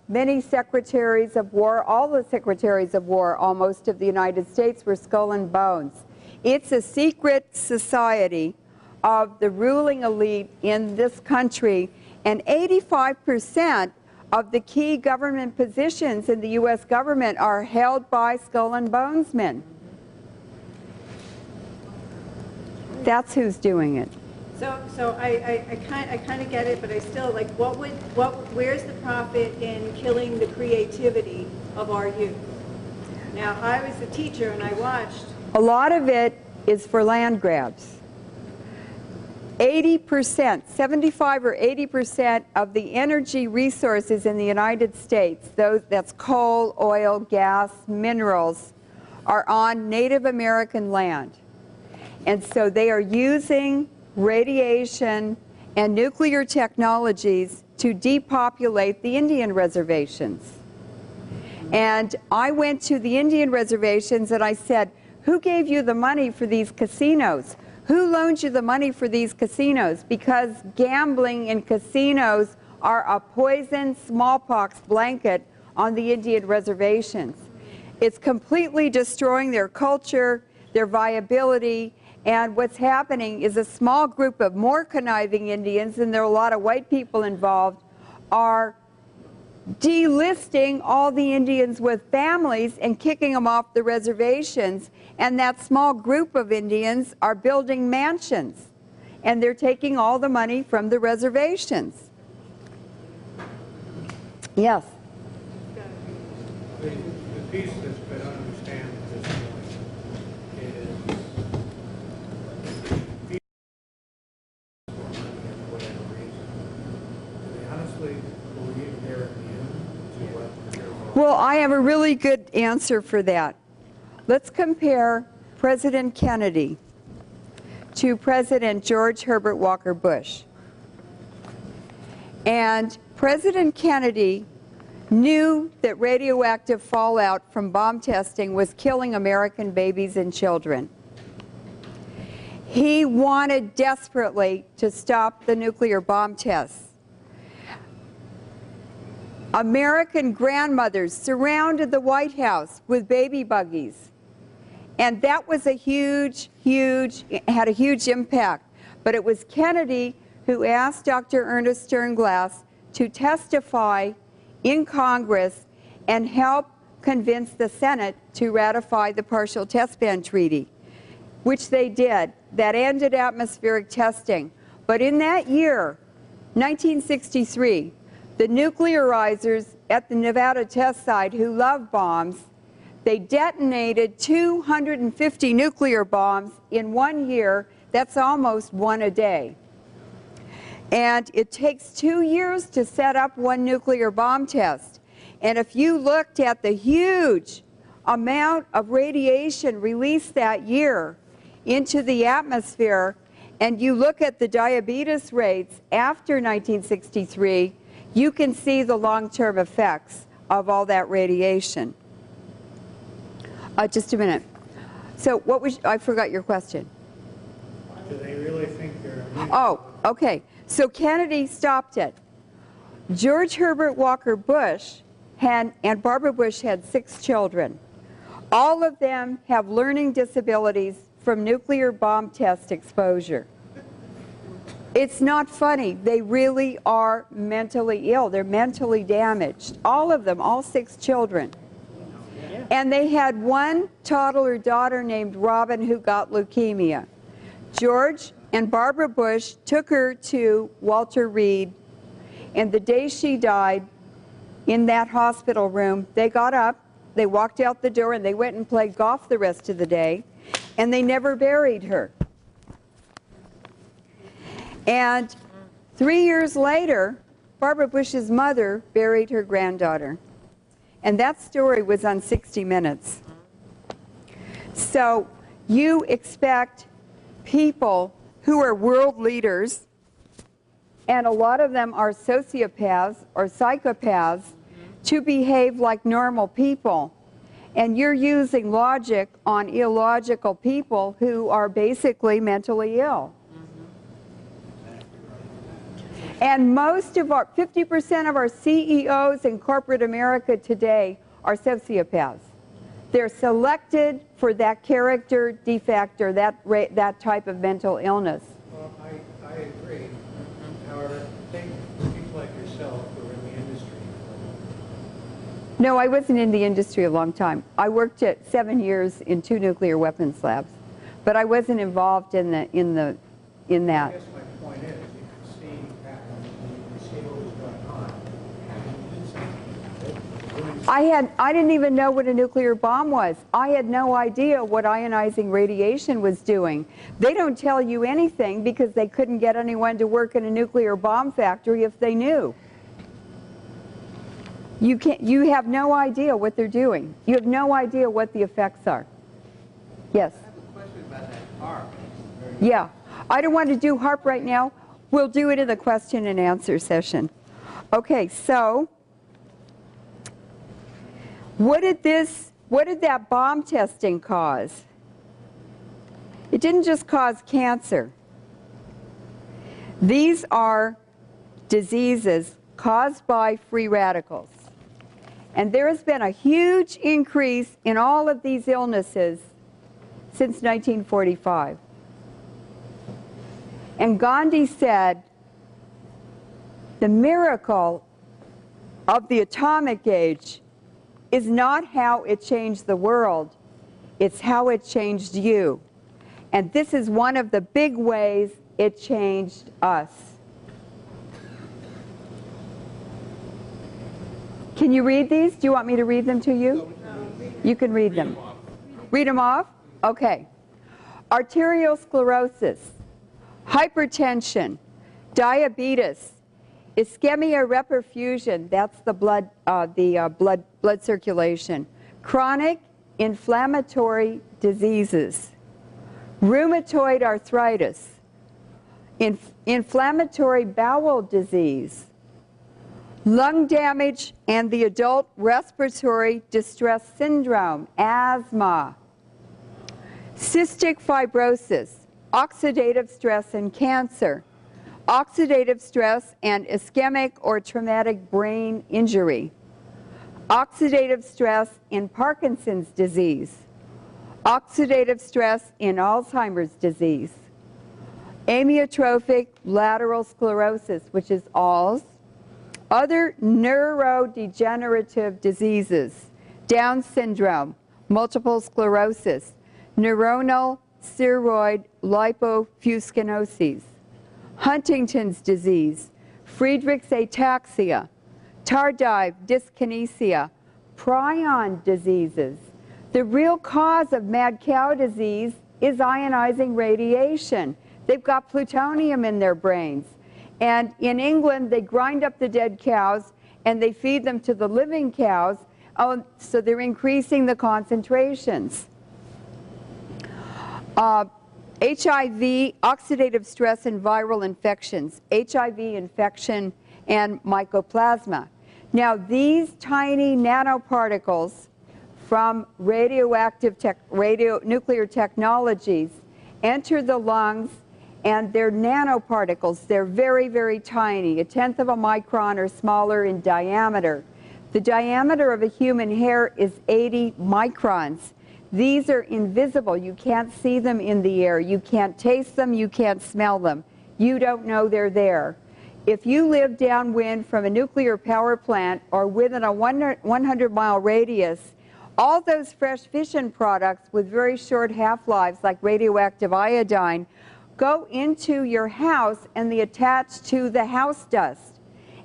many secretaries of war, all the secretaries of war almost of the United States were Skull and Bones. It's a secret society of the ruling elite in this country, and 85% of the key government positions in the U.S. government are held by Skull and Bones men. That's who's doing it. So I kind of get it, but I still, like, where's the profit in killing the creativity of our youth? Now, I was a teacher and I watched. A lot of it is for land grabs. 80%, 75 or 80% of the energy resources in the United States, that's coal, oil, gas, minerals, are on Native American land. And so they are using radiation and nuclear technologies to depopulate the Indian reservations. And I went to the Indian reservations and I said, who gave you the money for these casinos? Who loaned you the money for these casinos? Because gambling in casinos are a poison smallpox blanket on the Indian reservations. It's completely destroying their culture, their viability, and what's happening is a small group of more conniving Indians, and there are a lot of white people involved, are delisting all the Indians with families and kicking them off the reservations. And that small group of Indians are building mansions, and they're taking all the money from the reservations. Yes? The piece that's been understand at this point is for whatever reason. Do they honestly believe they're immune to what they're Well, I have a really good answer for that. Let's compare President Kennedy to President George Herbert Walker Bush. And President Kennedy knew that radioactive fallout from bomb testing was killing American babies and children. He wanted desperately to stop the nuclear bomb tests. American grandmothers surrounded the White House with baby buggies. And that was a had a huge impact. But it was Kennedy who asked Dr. Ernest Sternglass to testify in Congress and help convince the Senate to ratify the Partial Test Ban Treaty, which they did. That ended atmospheric testing. But in that year, 1963, the nuclearizers at the Nevada test site who love bombs, they detonated 250 nuclear bombs in 1 year. That's almost one a day. And it takes 2 years to set up one nuclear bomb test. And if you looked at the huge amount of radiation released that year into the atmosphere, and you look at the diabetes rates after 1963, you can see the long-term effects of all that radiation. Just a minute. So what was, I forgot your question. Do they really think they're immune? Oh, okay. So Kennedy stopped it. George Herbert Walker Bush and Barbara Bush had 6 children. All of them have learning disabilities from nuclear bomb test exposure. It's not funny. They really are mentally ill. They're mentally damaged. All of them, all 6 children. And they had one toddler daughter named Robin who got leukemia. George and Barbara Bush took her to Walter Reed, and the day she died in that hospital room, they got up, they walked out the door, and they went and played golf the rest of the day, and they never buried her. And 3 years later, Barbara Bush's mother buried her granddaughter. And that story was on 60 Minutes. So you expect people who are world leaders, and a lot of them are sociopaths or psychopaths, to behave like normal people. And you're using logic on illogical people who are basically mentally ill. And most of our, 50% of our CEOs in corporate America today are sociopaths. They're selected for that character defect or that type of mental illness. Well, I agree. However, think people like yourself who are in the industry. No, I wasn't in the industry a long time. I worked at 7 years in 2 nuclear weapons labs, but I wasn't involved in that. I guess my point is, you can see patterns, you can see what was going on, and you didn't say I didn't even know what a nuclear bomb was. I had no idea what ionizing radiation was doing. They don't tell you anything because they couldn't get anyone to work in a nuclear bomb factory if they knew. You have no idea what they're doing. You have no idea what the effects are. Yes? I have a question about that HARP. Yeah. I don't want to do HARP right now. We'll do it in the question and answer session. Okay, so what did that bomb testing cause? It didn't just cause cancer. These are diseases caused by free radicals. And there has been a huge increase in all of these illnesses since 1945. And Gandhi said, the miracle of the atomic age is not how it changed the world, it's how it changed you. And this is one of the big ways it changed us. Can you read these? Do you want me to read them to you? You can read them. Read them off? Okay. Arterial sclerosis, hypertension, diabetes, ischemia reperfusion, that's the blood circulation, chronic inflammatory diseases, rheumatoid arthritis, inflammatory bowel disease, lung damage and the adult respiratory distress syndrome, asthma, cystic fibrosis, oxidative stress and cancer, oxidative stress and ischemic or traumatic brain injury, oxidative stress in Parkinson's disease, oxidative stress in Alzheimer's disease, amyotrophic lateral sclerosis, which is ALS, other neurodegenerative diseases, Down syndrome, multiple sclerosis, neuronal ceroid lipofuscinosis, Huntington's disease, Friedreich's ataxia, tardive dyskinesia, prion diseases. The real cause of mad cow disease is ionizing radiation. They've got plutonium in their brains. And in England, they grind up the dead cows and they feed them to the living cows. Oh, so they're increasing the concentrations. HIV, oxidative stress, and viral infections, HIV infection and mycoplasma. Now, these tiny nanoparticles from nuclear technologies enter the lungs, and they're nanoparticles. They're very, very tiny, 1/10 of a micron or smaller in diameter. The diameter of a human hair is 80 microns. These are invisible. You can't see them in the air. You can't taste them. You can't smell them. You don't know they're there. If you live downwind from a nuclear power plant or within a 100-mile radius, all those fresh fission products with very short half-lives like radioactive iodine go into your house and they attach to the house dust.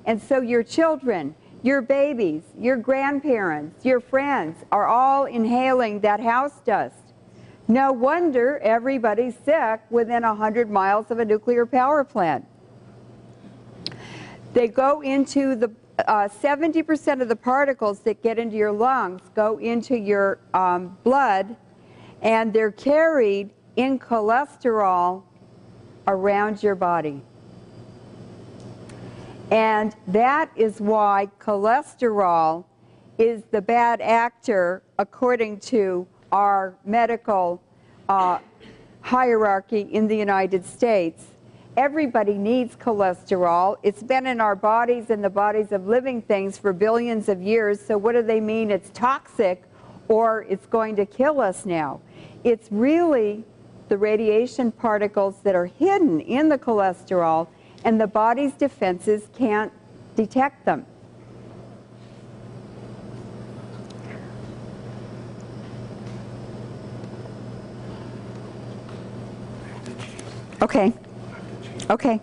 And so your children, your babies, your grandparents, your friends are all inhaling that house dust. No wonder everybody's sick within 100 miles of a nuclear power plant. They go into the 70% of the particles that get into your lungs go into your blood, and they're carried in cholesterol around your body. And that is why cholesterol is the bad actor according to our medical hierarchy in the United States. Everybody needs cholesterol. It's been in our bodies and the bodies of living things for billions of years. So what do they mean? It's toxic or it's going to kill us now. It's really the radiation particles that are hidden in the cholesterol, and the body's defenses can't detect them. Okay. Okay.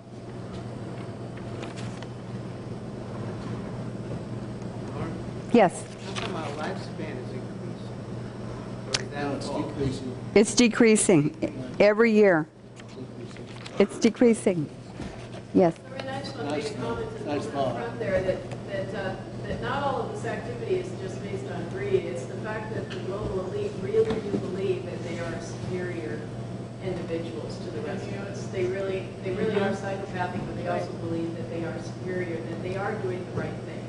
Yes. How come our lifespan is increasing? Or is that It's decreasing. It's decreasing every year. It's decreasing. Yes. I mean, I just want to make a comment to the Nice woman in thought. front there that not all of this activity is just based on greed. It's the fact that the global elite really do believe that they are superior individuals to the rest of us. They really are psychopathic, but they also believe that they are superior, that they are doing the right thing.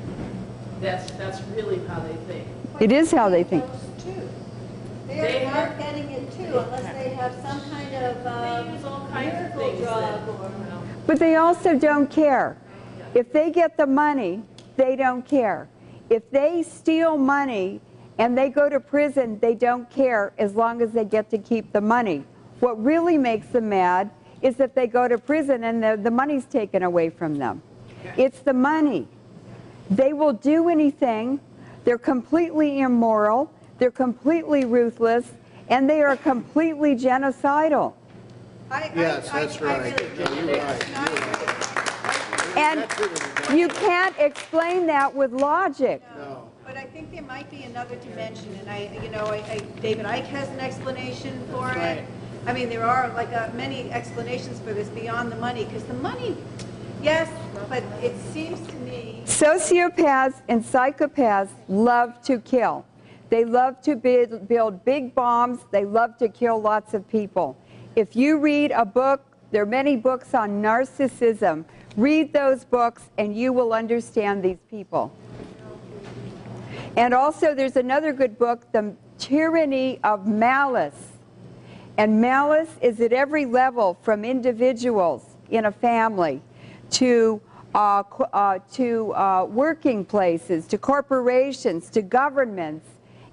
That's really how they think. It is how they think. They're not getting it too, unless they have some kind of They use all kinds of miracle things drug that, or... But they also don't care. If they get the money, they don't care. If they steal money and they go to prison, they don't care as long as they get to keep the money. What really makes them mad is that they go to prison and the money's taken away from them. It's the money. They will do anything. They're completely immoral. They're completely ruthless. And they are completely genocidal. Yes, that's right. No, you're right. And you can't explain that with logic. No. But I think there might be another dimension, and David Icke has an explanation for it. right. I mean, there are many explanations for this beyond the money, because the money, yes, but it seems to me... Sociopaths and psychopaths love to kill. They love to build big bombs. They love to kill lots of people. If you read a book, there are many books on narcissism. Read those books and you will understand these people. And also there's another good book, The Tyranny of Malice. And malice is at every level, from individuals in a family to working places, to corporations, to governments,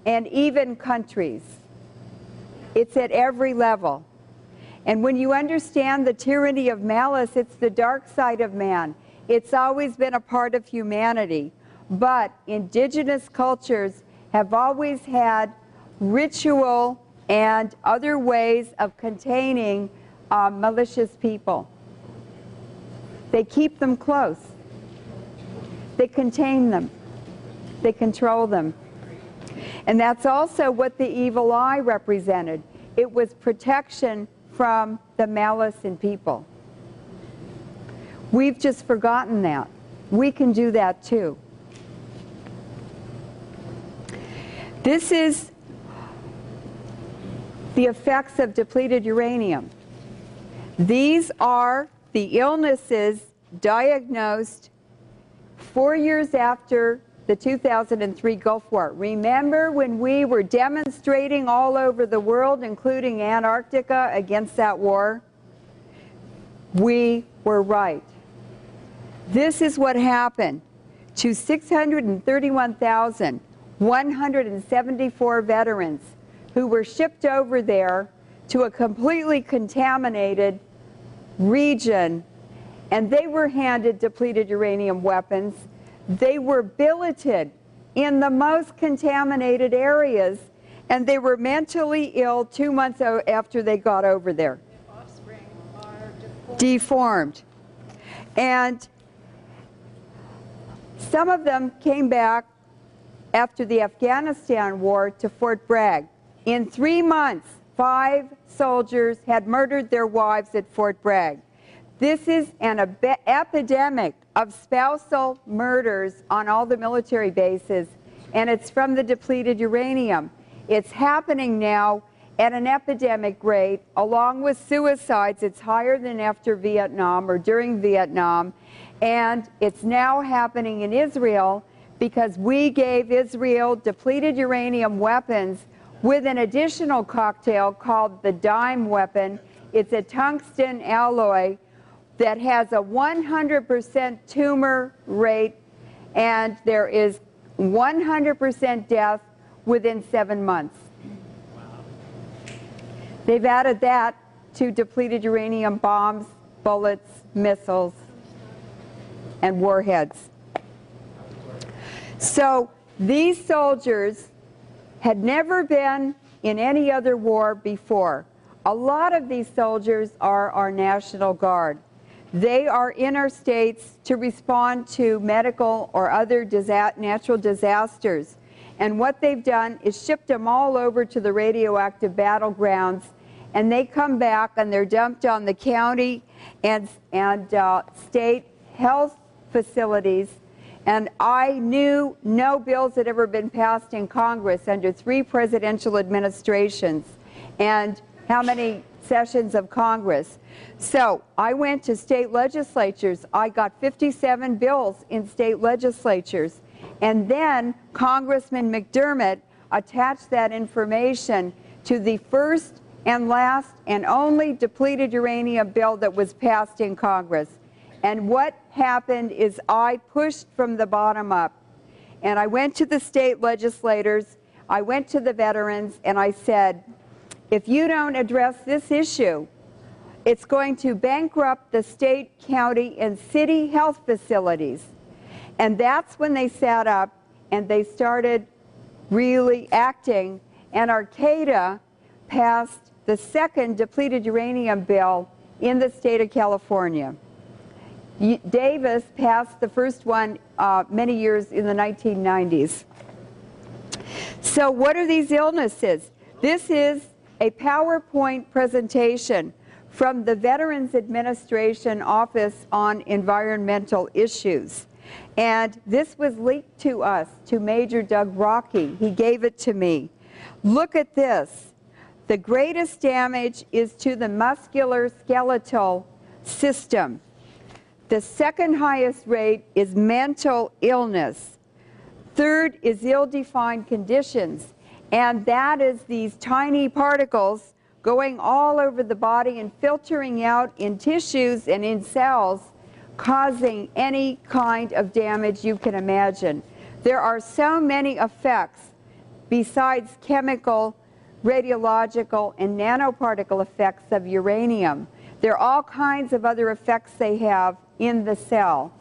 and even countries. It's at every level. And when you understand the tyranny of malice, it's the dark side of man. It's always been a part of humanity. But indigenous cultures have always had ritual and other ways of containing malicious people. They keep them close. They contain them. They control them. And that's also what the evil eye represented. It was protection from the malice in people. We've just forgotten that. We can do that too. This is the effects of depleted uranium. These are the illnesses diagnosed 4 years after the 2003 Gulf War. Remember when we were demonstrating all over the world, including Antarctica, against that war? We were right. This is what happened to 631,174 veterans who were shipped over there to a completely contaminated region, and they were handed depleted uranium weapons. They were billeted in the most contaminated areas, and they were mentally ill 2 months after they got over there. Their offspring are Deformed. And some of them came back after the Afghanistan war to Fort Bragg. In 3 months, 5 soldiers had murdered their wives at Fort Bragg. This is an epidemic of spousal murders on all the military bases, and it's from the depleted uranium. It's happening now at an epidemic rate, along with suicides. It's higher than after Vietnam or during Vietnam, and it's now happening in Israel because we gave Israel depleted uranium weapons with an additional cocktail called the dime weapon. It's a tungsten alloy that has a 100% tumor rate, and there is 100% death within 7 months. They've added that to depleted uranium bombs, bullets, missiles, and warheads. So these soldiers had never been in any other war before. A lot of these soldiers are our National Guard. They are in our states to respond to medical or other natural disasters. And what they've done is shipped them all over to the radioactive battlegrounds, and they come back and they're dumped on the county and state health facilities. And I knew no bills had ever been passed in Congress under 3 presidential administrations and how many sessions of Congress. So I went to state legislatures. I got 57 bills in state legislatures. And then Congressman McDermott attached that information to the first and last and only depleted uranium bill that was passed in Congress. And what happened is I pushed from the bottom up. And I went to the state legislators, I went to the veterans, and I said, if you don't address this issue, it's going to bankrupt the state, county, and city health facilities. And that's when they sat up and they started really acting, and Arcata passed the second depleted uranium bill in the state of California. Davis passed the first one many years in the 1990s. So what are these illnesses? This is a PowerPoint presentation from the Veterans Administration Office on Environmental Issues. And this was leaked to us, to Major Doug Rockey. He gave it to me. Look at this. The greatest damage is to the musculoskeletal system. The second highest rate is mental illness. Third is ill-defined conditions. And that is these tiny particles going all over the body and filtering out in tissues and in cells, causing any kind of damage you can imagine. There are so many effects besides chemical, radiological, and nanoparticle effects of uranium. There are all kinds of other effects they have in the cell.